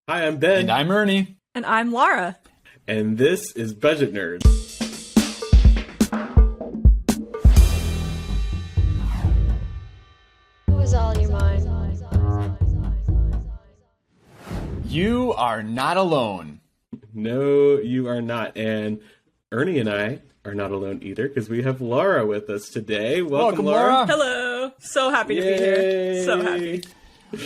Hi, I'm Ben. And I'm Ernie. And I'm Laura. And this is Budget Nerds. It was all your mind. You are not alone. No, you are not. And Ernie and I are not alone either because we have Laura with us today. Welcome, Laura. Hello. So happy to be here. So happy.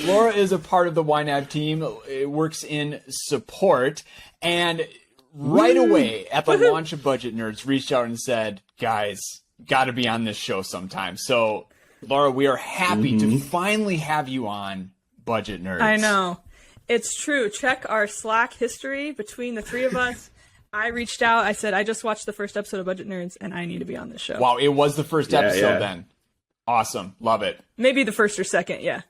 Laura is a part of the YNAB team. It works in support. And right away at the launch of Budget Nerds, reached out and said, guys, got to be on this show sometime. So, Laura, we are happy to finally have you on Budget Nerds. I know. It's true. Check our Slack history between the three of us. I reached out. I said, I just watched the first episode of Budget Nerds, and I need to be on this show. Wow, it was the first episode then. Awesome. Love it. Maybe the first or second, yeah.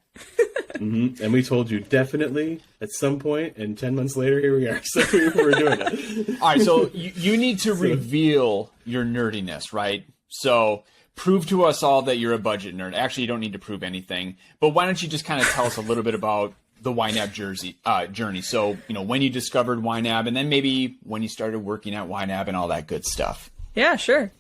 And we told you definitely at some point, and 10 months later, here we are. So we're doing it. All right, so you need to reveal your nerdiness, right? So prove to us all that you're a budget nerd. Actually, you don't need to prove anything. But why don't you just kind of tell us a little bit about the YNAB journey. So, when you discovered YNAB, and then maybe when you started working at YNAB and all that good stuff. Yeah, sure.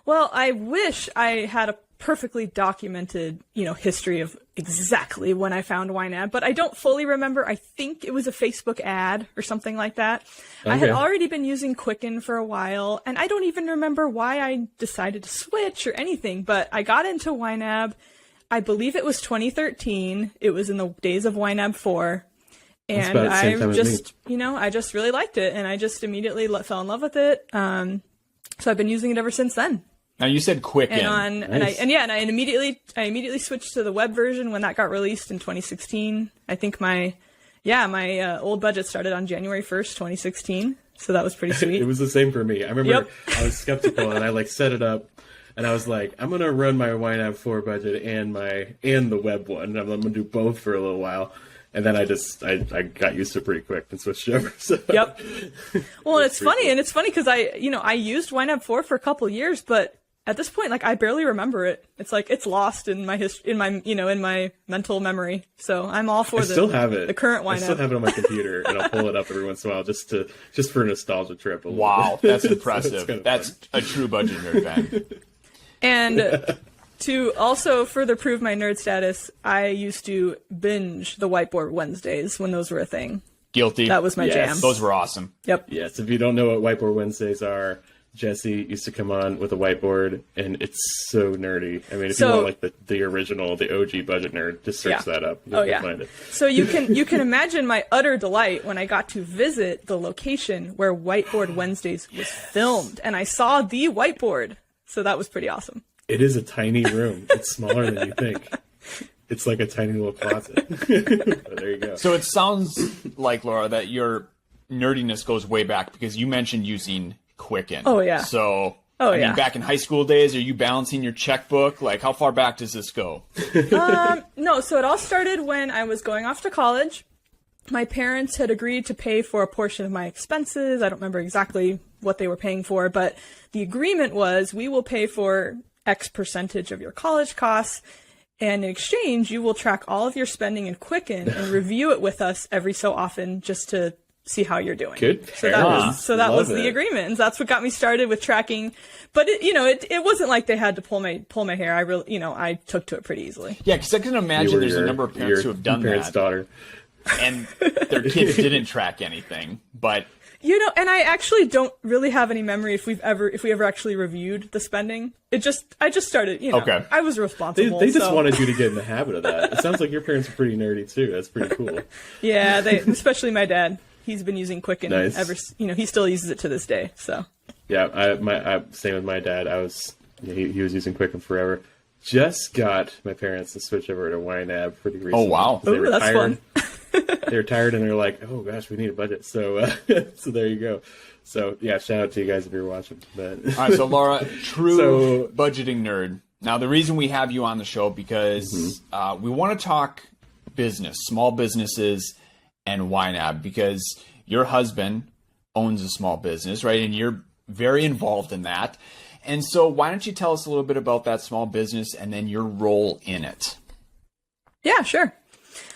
Well, I wish I had a perfectly documented, history of exactly when I found YNAB, but I don't fully remember. I think it was a Facebook ad or something like that. Okay. I had already been using Quicken for a while, and I don't even remember why I decided to switch or anything, but I got into YNAB. I believe it was 2013. It was in the days of YNAB 4. And I just really liked it, and I just immediately fell in love with it. So I've been using it ever since then. Now you said Quicken. And I immediately switched to the web version when that got released in 2016. I think my old budget started on January 1st, 2016. So that was pretty sweet. It was the same for me. I remember I was skeptical and I set it up. And I was like, I'm going to run my YNAB 4 budget and the web one. And I'm going to do both for a little while. And then I got used to it pretty quick and switched over. So. Yep. Well, and it's funny because I used YNAB 4 for a couple of years, but at this point, I barely remember it. It's it's lost in my in my mental memory. So I'm all for the current YNAB. I still have it on my computer, and I'll pull it up every once in a while just for a nostalgia trip. Wow, that's impressive. So that's fun. A true budget nerd, Ben. And to also further prove my nerd status, I used to binge the Whiteboard Wednesdays when those were a thing. Guilty. That was my jam. Those were awesome. Yep. Yes, if you don't know what Whiteboard Wednesdays are, Jesse used to come on with a whiteboard, and it's so nerdy. I mean, if you want the original, the OG budget nerd, just search that up. You'll find it. So you can imagine my utter delight when I got to visit the location where Whiteboard Wednesdays was filmed, and I saw the whiteboard. So that was pretty awesome. It is a tiny room. It's smaller than you think. It's like a tiny little closet. There you go. So it sounds like, Laura, that your nerdiness goes way back because you mentioned using Quicken. Oh, yeah. So, I mean, back in high school days, are you balancing your checkbook? How far back does this go? No, so it all started when I was going off to college. My parents had agreed to pay for a portion of my expenses. I don't remember exactly what they were paying for, but the agreement was we will pay for X percentage of your college costs, and in exchange, you will track all of your spending in Quicken and review it with us every so often just to see how you're doing. Good. So that was the agreement. And that's what got me started with tracking. But it wasn't like they had to pull my hair. I really, I took to it pretty easily. Yeah, because I can imagine there's a number of parents who have done that. Daughter. And their kids didn't track anything, but and I actually don't really have any memory if we ever actually reviewed the spending. I just started, Okay. I was responsible. They just wanted you to get in the habit of that. It sounds like your parents are pretty nerdy too. That's pretty cool. Yeah, especially my dad. He's been using Quicken ever. He still uses it to this day. So. Yeah, same with my dad. He was using Quicken forever. Just got my parents to switch over to YNAB pretty recently. Oh wow, that's fun. They're tired and they're like, oh gosh, we need a budget. So so there you go. So yeah, shout out to you guys if you're watching. But all right, so Laura, true budgeting nerd. Now the reason we have you on the show because we want to talk business, small businesses, and YNAB because your husband owns a small business, right? And you're very involved in that. And so why don't you tell us a little bit about that small business and then your role in it? Yeah, sure.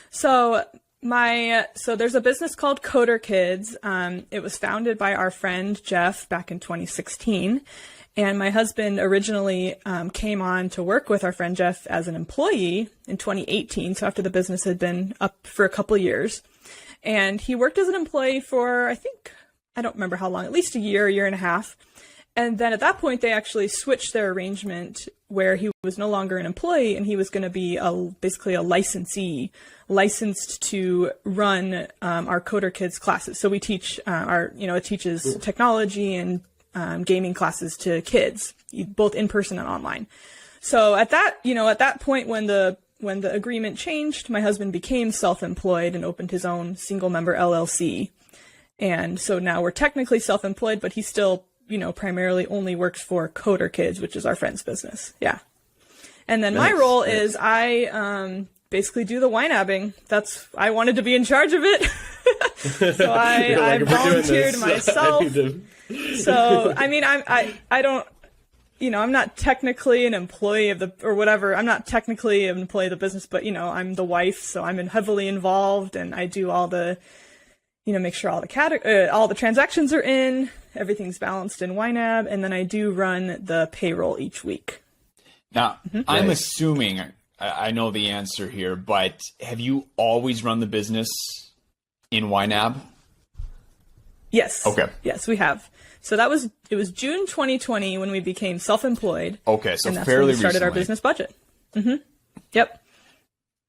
So So there's a business called CoderKids. It was founded by our friend Jeff back in 2016. And my husband originally came on to work with our friend Jeff as an employee in 2018. So after the business had been up for a couple of years. And he worked as an employee for, I don't remember how long, at least a year and a half. And then at that point, they actually switched their arrangement where he was no longer an employee and he was going to be basically a licensee, licensed to run our CoderKids classes. So we teach it teaches technology and gaming classes to kids, both in person and online. So at that point when the agreement changed, my husband became self-employed and opened his own single member LLC. And so now we're technically self-employed, but he still, primarily only works for CoderKids, which is our friend's business. Yeah. And then my role is I basically do the YNABing. I wanted to be in charge of it. So I volunteered myself. So, I mean, I don't, I'm not technically an employee of I'm not technically an employee of the business, but, I'm the wife, so I'm heavily involved and I do all the, make sure all the transactions are in, everything's balanced in YNAB, and then I do run the payroll each week. Now, I'm assuming I know the answer here, but have you always run the business in YNAB? Yes. Okay. Yes, we have. So it was June 2020 when we became self-employed. Okay, so and that's fairly when we started recently. our business budget. Mm-hmm. Yep.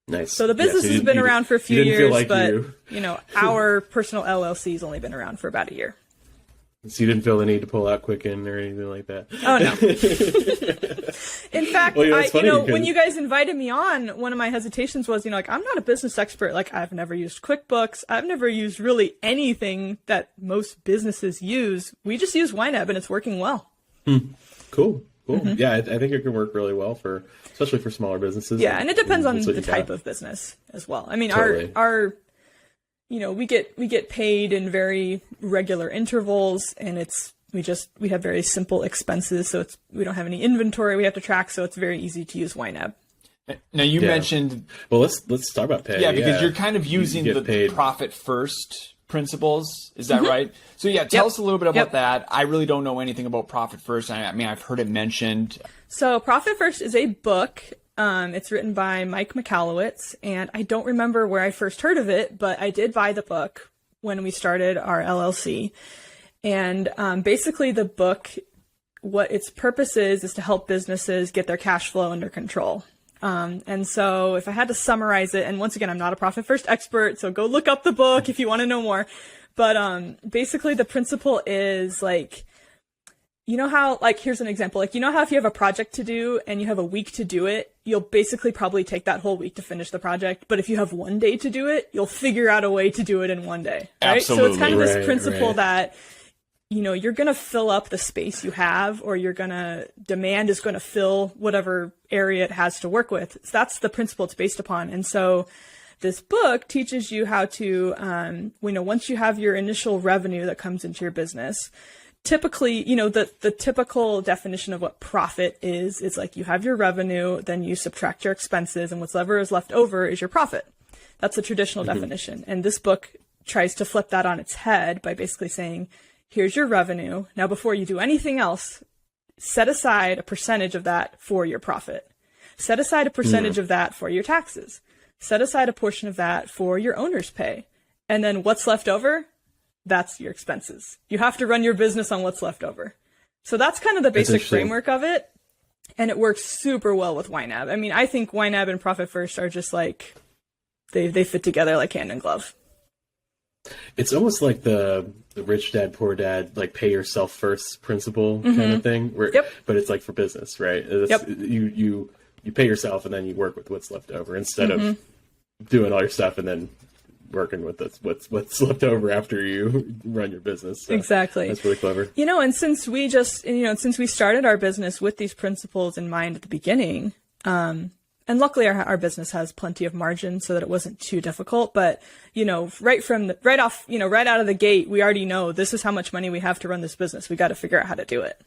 Nice. So the business has been around for a few years, but our personal LLC has only been around for about a year. So you didn't feel the need to pull out Quicken or anything like that? Oh, no. In fact, when you guys invited me on, one of my hesitations was, I'm not a business expert. Like, I've never used QuickBooks. I've never used really anything that most businesses use. We just use YNAB, and it's working well. Cool. Mm-hmm. Yeah, I think it can work really well especially for smaller businesses. Yeah, and it depends on the type of business as well. I mean, totally. our we get paid in very regular intervals, and we have very simple expenses, so we don't have any inventory we have to track, so it's very easy to use YNAB. Now you mentioned, well, let's talk about pay. Yeah, because you're kind of using the profit first principles. Is that right? So tell us a little bit about that. I really don't know anything about profit first. I mean, I've heard it mentioned. So Profit First is a book. It's written by Mike Michalowicz, and I don't remember where I first heard of it, but I did buy the book when we started our LLC. And basically the book, what its purpose is to help businesses get their cash flow under control. And so if I had to summarize it, and once again, I'm not a Profit First expert, so go look up the book if you want to know more. But basically the principle is here's an example. How if you have a project to do and you have a week to do it, you'll basically probably take that whole week to finish the project. But if you have one day to do it, you'll figure out a way to do it in one day. Right? Absolutely. So it's kind of this principle that, you're going to fill up the space you have, or demand is going to fill whatever area it has to work with. So that's the principle it's based upon. And so this book teaches you how to, once you have your initial revenue that comes into your business, typically, the typical definition of what profit is like you have your revenue, then you subtract your expenses, and whatever is left over is your profit. That's the traditional definition. And this book tries to flip that on its head by basically saying, here's your revenue. Now, before you do anything else, set aside a percentage of that for your profit. Set aside a percentage of that for your taxes. Set aside a portion of that for your owner's pay. And then what's left over? That's your expenses. You have to run your business on what's left over. So that's kind of the basic framework of it. And it works super well with YNAB. I mean, I think YNAB and Profit First are just like, they fit together like hand in glove. It's almost like the rich dad, poor dad, like pay yourself first principle kind of thing. But it's like for business, right? You pay yourself and then you work with what's left over instead of doing all your stuff and then working with what's left over after you run your business. So exactly. That's really clever. And since we started our business with these principles in mind at the beginning, and luckily our business has plenty of margin so that it wasn't too difficult, but right out of the gate, we already know this is how much money we have to run this business. We got to figure out how to do it.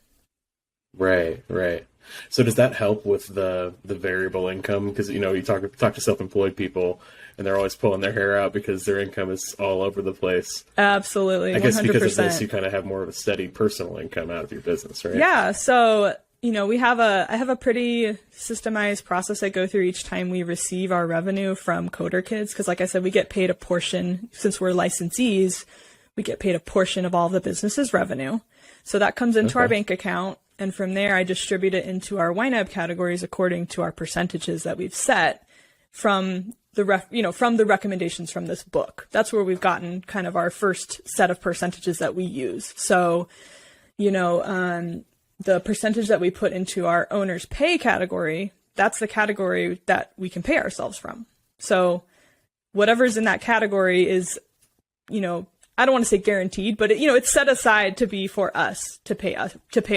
Right, right. So does that help with the variable income? Because you talk to self-employed people, and they're always pulling their hair out because their income is all over the place. Absolutely, I guess 100%. because of this, you kind of have more of a steady personal income out of your business, right? Yeah. So I have a pretty systemized process I go through each time we receive our revenue from Coder Kids, because like I said, we get paid a portion since we're licensees. We get paid a portion of all the business's revenue. So that comes into our bank account. And from there, I distribute it into our YNAB categories according to our percentages that we've set from from the recommendations from this book. That's where we've gotten kind of our first set of percentages that we use. So, the percentage that we put into our owner's pay category, that's the category that we can pay ourselves from. So whatever's in that category is, I don't want to say guaranteed, but it's set aside to be for us to pay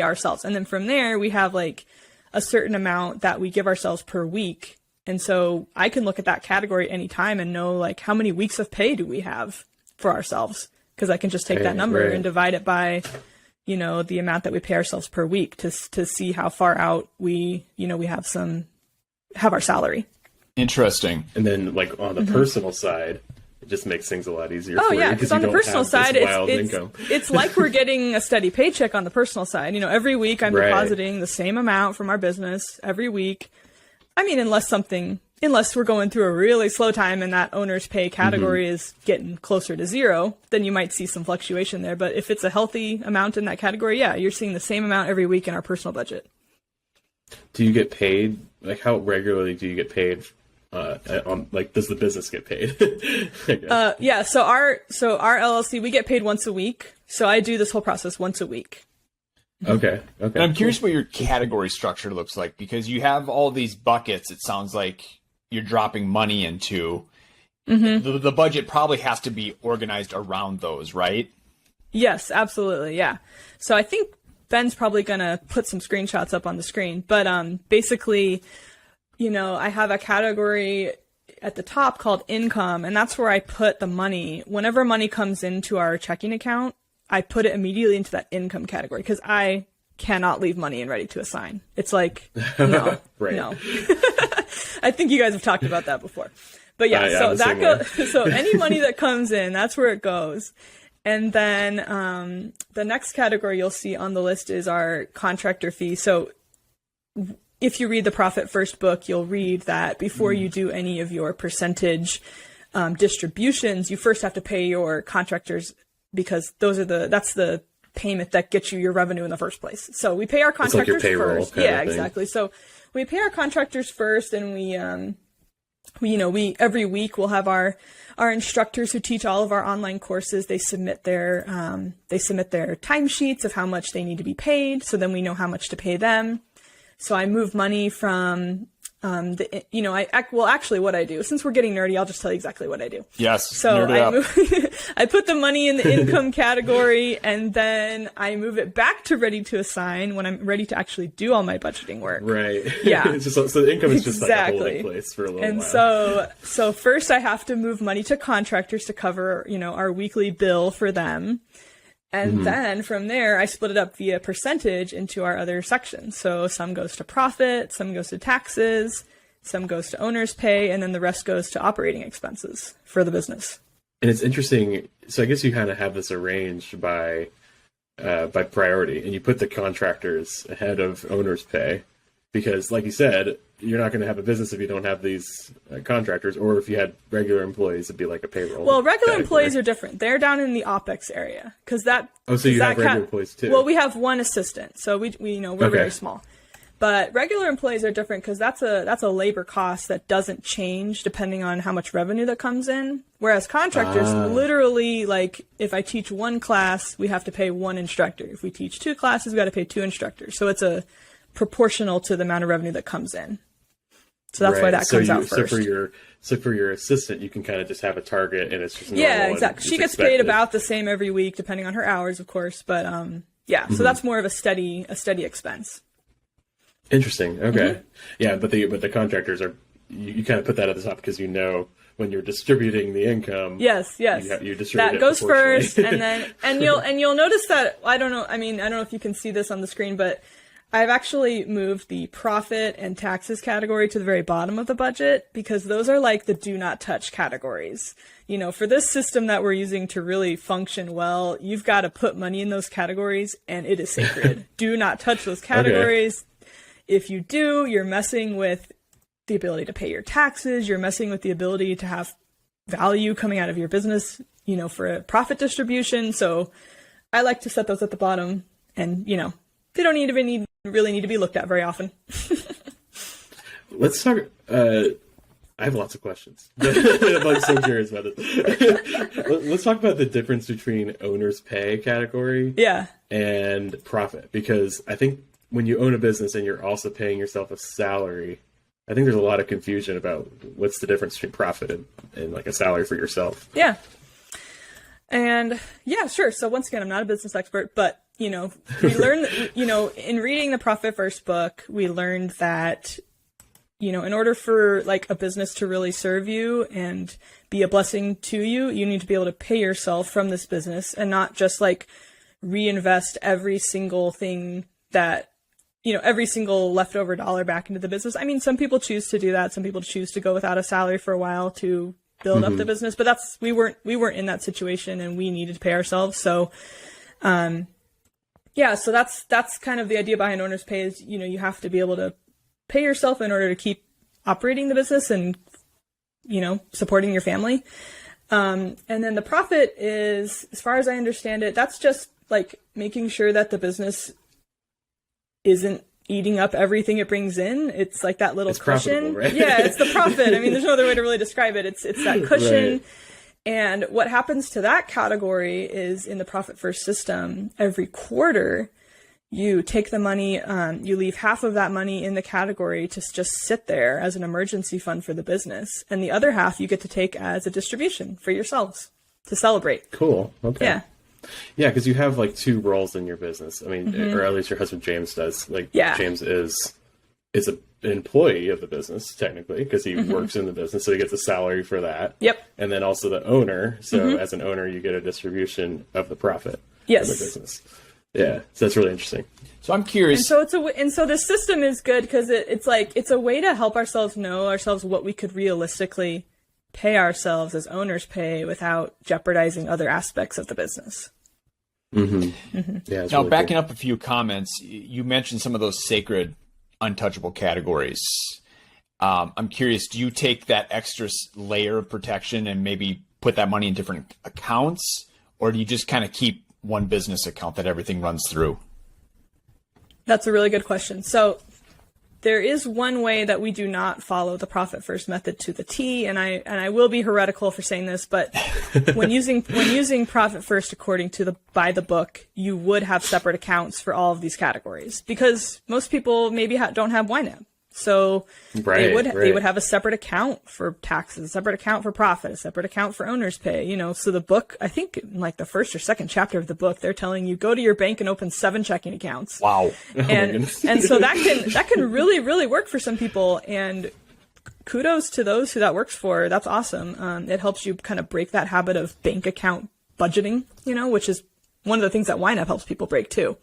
ourselves. And then from there, we have like a certain amount that we give ourselves per week. And so I can look at that category anytime and know like how many weeks of pay do we have for ourselves? Because I can just take that number and divide it by, the amount that we pay ourselves per week to see how far out we have our salary. Interesting. And then like on the personal side, it just makes things a lot easier for you because on the personal side, income. It's like we're getting a steady paycheck on the personal side. Every week I'm depositing the same amount from our business every week. I mean, unless we're going through a really slow time and that owner's pay category is getting closer to zero, then you might see some fluctuation there. But if it's a healthy amount in that category, you're seeing the same amount every week in our personal budget. Do you get paid? Like, how regularly do you get paid? Does the business get paid? Yeah. So our LLC, we get paid once a week. So I do this whole process once a week. Okay. And I'm curious what your category structure looks like, because you have all these buckets. It sounds like you're dropping money into. The budget probably has to be organized around those, right? Yes, absolutely. Yeah. So I think Ben's probably going to put some screenshots up on the screen, but basically, I have a category at the top called income, and that's where I put the money. Whenever money comes into our checking account, I put it immediately into that income category because I cannot leave money in ready to assign. It's like, no, no. I think you guys have talked about that before. But so any money that comes in, that's where it goes. And then the next category you'll see on the list is our contractor fee. So if you read the Profit First book, you'll read that before you do any of your percentage distributions, you first have to pay your contractors, because that's the payment that gets you your revenue in the first place. So we pay our contractors like your payroll first. Yeah, exactly. So we pay our contractors first, and we every week we'll have our instructors who teach all of our online courses. They submit their timesheets of how much they need to be paid. So then we know how much to pay them. So I move money from actually what I do, since we're getting nerdy, I'll just tell you exactly what I do. Yes. So I put the money in the income category, and then I move it back to ready to assign when I'm ready to actually do all my budgeting work. Right. Yeah. So the income is just like a holding place for a little while. And so first I have to move money to contractors to cover, our weekly bill for them. And then from there, I split it up via percentage into our other sections. So some goes to profit, some goes to taxes, some goes to owner's pay, and then the rest goes to operating expenses for the business. And it's interesting. So I guess you kind of have this arranged by priority, and you put the contractors ahead of owner's pay, because, like you said, you're not going to have a business if you don't have these contractors, or if you had regular employees, it'd be like a payroll. Well, regular employees are different. They're down in the OPEX area, because that. Oh, so you have regular employees too? Well, we have one assistant, so we're very small. But regular employees are different because that's a labor cost that doesn't change depending on how much revenue that comes in. Whereas contractors, literally, like if I teach one class, we have to pay one instructor. If we teach two classes, we got to pay two instructors. So it's proportional to the amount of revenue that comes in. So that's why that comes out first. So for your assistant, you can kind of just have a target, and it's just exactly. She gets paid about the same every week, depending on her hours, of course. But so that's more of a steady expense. Interesting. Okay. Yeah, but the contractors are, you kind of put that at the top because when you're distributing the income. Yes. You distribute that it goes first, proportionally. and you'll notice that I don't know if you can see this on the screen, but I've actually moved the profit and taxes category to the very bottom of the budget because those are like the do not touch categories. You know, for this system that we're using to really function well, you've got to put money in those categories and it is sacred. Do not touch those categories. Okay. If you do, you're messing with the ability to pay your taxes. You're messing with the ability to have value coming out of your business, you know, for a profit distribution. So I like to set those at the bottom and, you know, they don't really need to be looked at very often. Let's talk. I have lots of questions. I'm so curious about this. Let's talk about the difference between owner's pay category and profit. Because I think when you own a business and you're also paying yourself a salary, I think there's a lot of confusion about what's the difference between profit and like a salary for yourself. Yeah. And yeah, sure. So once again, I'm not a business expert, but you know, we learned, you know, in reading the Profit First book, we learned that, you know, in order for like a business to really serve you and be a blessing to you, you need to be able to pay yourself from this business and not just like reinvest every single thing that, you know, every single leftover dollar back into the business. I mean, some people choose to do that. Some people choose to go without a salary for a while to build up the business, but we weren't in that situation and we needed to pay ourselves. So, yeah, so that's kind of the idea behind owner's pay is, you know, you have to be able to pay yourself in order to keep operating the business and, you know, supporting your family. And then the profit is, as far as I understand it, that's just like making sure that the business isn't eating up everything it brings in. It's like that little cushion. Right? Yeah, it's the profit. I mean, there's no other way to really describe it. It's that cushion. Right. And what happens to that category is in the Profit First system, every quarter, you take the money, you leave half of that money in the category to just sit there as an emergency fund for the business. And the other half you get to take as a distribution for yourselves to celebrate. Cool. Okay. Yeah. Yeah, because you have like two roles in your business. I mean, or at least your husband James does. Like, James is an employee of the business technically because he works in the business, so he gets a salary for that. Yep. And then also the owner. So as an owner, you get a distribution of the profit of the business. Yeah, so that's really interesting. So I'm curious. And so the system is good because it's a way to help ourselves know ourselves what we could realistically pay ourselves as owners pay without jeopardizing other aspects of the business. Yeah. Now, really backing cool. up a few comments, you mentioned some of those sacred, untouchable categories. I'm curious, do you take that extra layer of protection and maybe put that money in different accounts, or do you just kind of keep one business account that everything runs through? That's a really good question. So there is one way that we do not follow the Profit First method to the T, and I will be heretical for saying this, but when using Profit First according to by the book, you would have separate accounts for all of these categories because most people maybe don't have YNAB. So they would have a separate account for taxes, a separate account for profit, a separate account for owner's pay, you know. So the book, I think in like the first or second chapter of the book, they're telling you go to your bank and open 7 checking accounts. Wow. And so that can really, really work for some people, and kudos to those who that works for. That's awesome. It helps you kind of break that habit of bank account budgeting, you know, which is one of the things that YNAB helps people break too.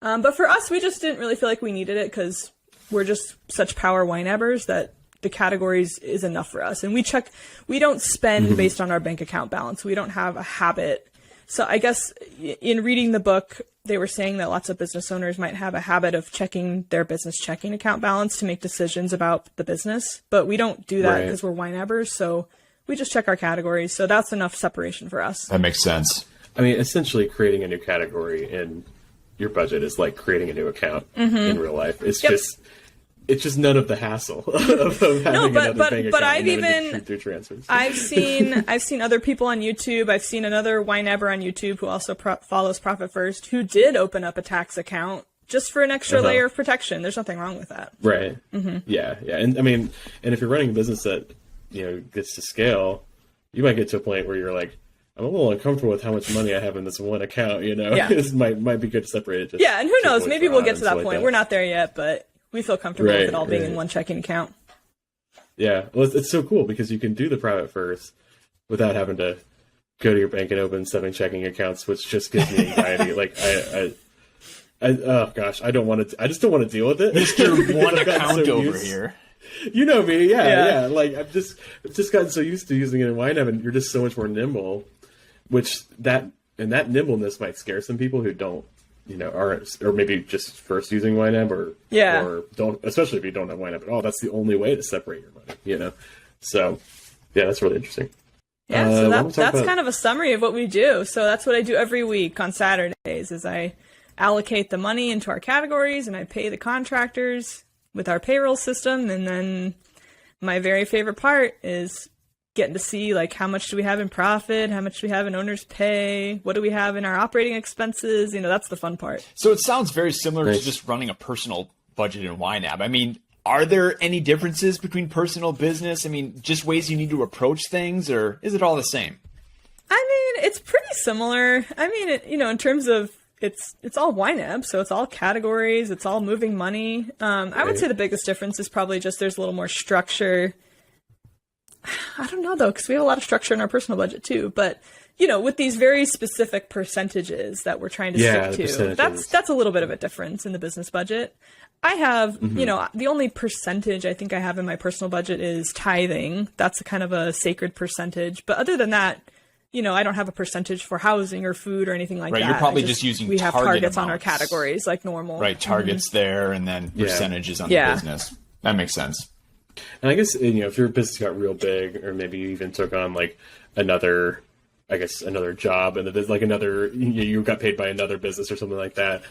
But for us, we just didn't really feel like we needed it because we're just such power YNABers that the categories is enough for us. And we don't spend based on our bank account balance. We don't have a habit. So I guess in reading the book, they were saying that lots of business owners might have a habit of checking their business checking account balance to make decisions about the business. But we don't do that because we're YNABers. So we just check our categories. So that's enough separation for us. That makes sense. I mean, essentially creating a new category in your budget is like creating a new account in real life. It's just none of the hassle of having another bank account and do transfers. I've seen other people on YouTube. I've seen another YNABer on YouTube who also follows Profit First who did open up a tax account just for an extra layer of protection. There's nothing wrong with that. Right. Yeah. And I mean, and if you're running a business that, you know, gets to scale, you might get to a point where you're like, I'm a little uncomfortable with how much money I have in this one account, you know. Yeah. It might be good to separate it. And who knows? Maybe we'll get to that point. We're not there yet, but we feel comfortable with it all being in one checking account. Yeah. Well, it's so cool because you can do the Profit First without having to go to your bank and open 7 checking accounts, which just gives me anxiety. Like I oh gosh, I don't want to. I just don't want to deal with it. Mr. One account over here. You know me, yeah. Like I've just gotten so used to using it in YNAB, and you're just so much more nimble. Which that nimbleness might scare some people who don't, aren't, or maybe just first using YNAB or don't, especially if you don't have YNAB at all. That's the only way to separate your money, So, yeah, that's really interesting. Yeah, so that's kind of a summary of what we do. So that's what I do every week on Saturdays is I allocate the money into our categories and I pay the contractors with our payroll system. And then my very favorite part is getting to see like how much do we have in profit, how much do we have in owner's pay, what do we have in our operating expenses. That's the fun part. So it sounds very similar to just running a personal budget in YNAB. I mean, are there any differences between personal business? I mean, just ways you need to approach things, or is it all the same? I mean, it's pretty similar. I mean, in terms of it's all YNAB, so it's all categories, it's all moving money. I would say the biggest difference is probably just there's a little more structure. I don't know though, because we have a lot of structure in our personal budget too. But with these very specific percentages that we're trying to stick to, that's a little bit of a difference in the business budget. I have, the only percentage I think I have in my personal budget is tithing. That's a kind of a sacred percentage. But other than that, I don't have a percentage for housing or food or anything like that. Right, you're probably just using we have targets amounts on our categories like normal. Right, targets there and then percentages on the business. That makes sense. And I guess, if your business got real big, or maybe you even took on like another job, and there's like you got paid by another business or something like that,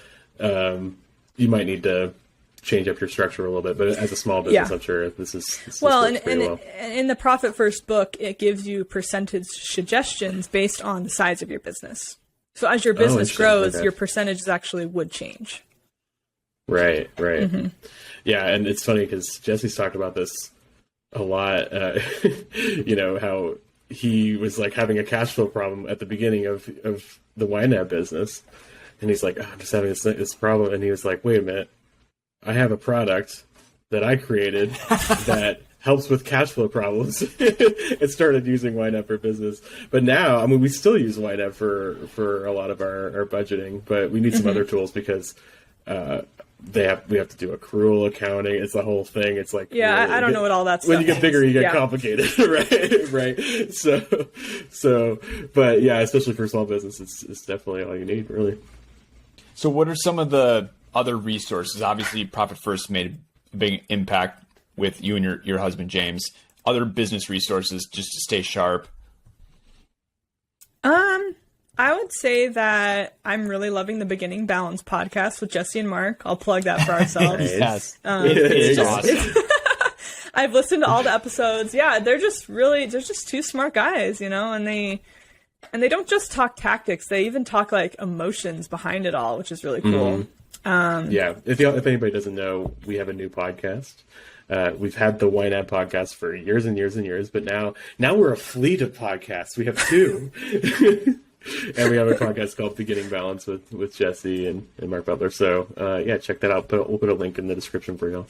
you might need to change up your structure a little bit. But as a small business, I'm sure this well. In the Profit First book, it gives you percentage suggestions based on the size of your business. So as your business grows, your percentages actually would change. Right. Yeah, and it's funny because Jesse's talked about this a lot. How he was like having a cash flow problem at the beginning of the YNAB business, and he's like, I'm just having this problem, and he was like, wait a minute, I have a product that I created that helps with cash flow problems. It started using YNAB for business, but now, I mean, we still use YNAB for a lot of our budgeting, but we need some other tools because we have to do accrual accounting. It's the whole thing. It's like I don't know what all that stuff. When you get bigger, you get complicated, right. So, but yeah, especially for small business, it's definitely all you need, really. So, what are some of the other resources? Obviously, Profit First made a big impact with you and your husband James. Other business resources just to stay sharp. I would say that I'm really loving the Beginning Balance podcast with Jesse and Mark. I'll plug that for ourselves. Yes. It's awesome. I've listened to all the episodes. Yeah, they're just two smart guys, and they don't just talk tactics. They even talk like emotions behind it all, which is really cool. If anybody doesn't know, we have a new podcast. We've had the YNAB podcast for years and years and years, but now we're a fleet of podcasts. We have two. And we have a podcast called Beginning Balance with Jesse and Mark Butler. So, check that out. We'll put a link in the description for y'all.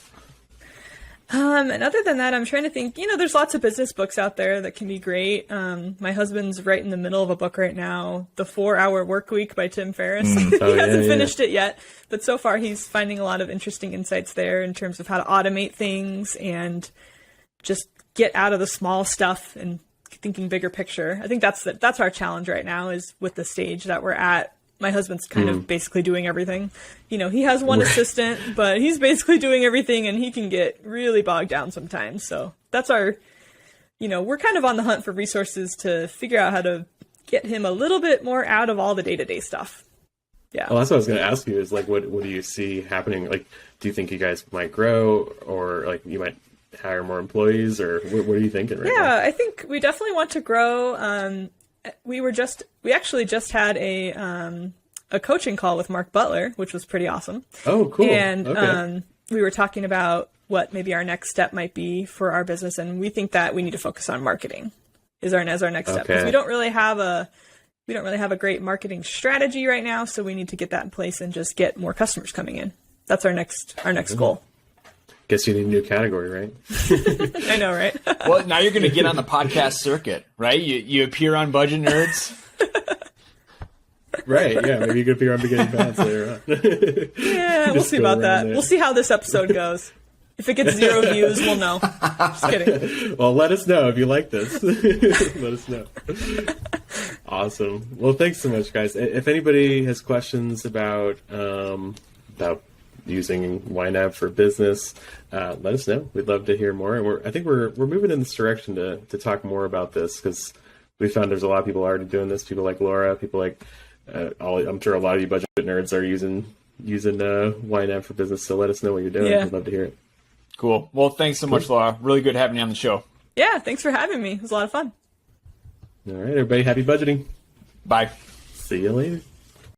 And other than that, I'm trying to think, there's lots of business books out there that can be great. My husband's right in the middle of a book right now, The 4-Hour Workweek by Tim Ferriss. He hasn't finished it yet, but so far he's finding a lot of interesting insights there in terms of how to automate things and just get out of the small stuff and thinking bigger picture. I think that's our challenge right now is with the stage that we're at. My husband's kind of basically doing everything. He has one assistant, but he's basically doing everything and he can get really bogged down sometimes. So that's our, we're kind of on the hunt for resources to figure out how to get him a little bit more out of all the day-to-day stuff. Yeah. Well, that's what I was going to ask you is like, what do you see happening? Like, do you think you guys might grow or like you might hire more employees or what are you thinking right now? Yeah, I think we definitely want to grow. We actually just had a coaching call with Mark Butler, which was pretty awesome. Oh, cool. And we were talking about what maybe our next step might be for our business, and we think that we need to focus on marketing as our next step because we don't really have a great marketing strategy right now, so we need to get that in place and just get more customers coming in. That's our next goal. Guess you need a new category, right? I know, right? Well, now you're going to get on the podcast circuit, right? You appear on Budget Nerds. Right, yeah, maybe you could appear on Beginning Balance later on. Yeah, we'll see about that. We'll see how this episode goes. If it gets 0 views, we'll know. Just kidding. Well, let us know if you like this. Let us know. Awesome. Well, thanks so much, guys. If anybody has questions about using YNAB for business, let us know. We'd love to hear more. And I think we're moving in this direction to talk more about this, because we found there's a lot of people already doing this. People like Laura, people like I'm sure a lot of you budget nerds are using YNAB for business. So let us know what you're doing. Yeah. We'd love to hear it. Cool. Well, thanks so much, Laura. Really good having you on the show. Yeah, thanks for having me. It was a lot of fun. All right, everybody, happy budgeting. Bye. See you later.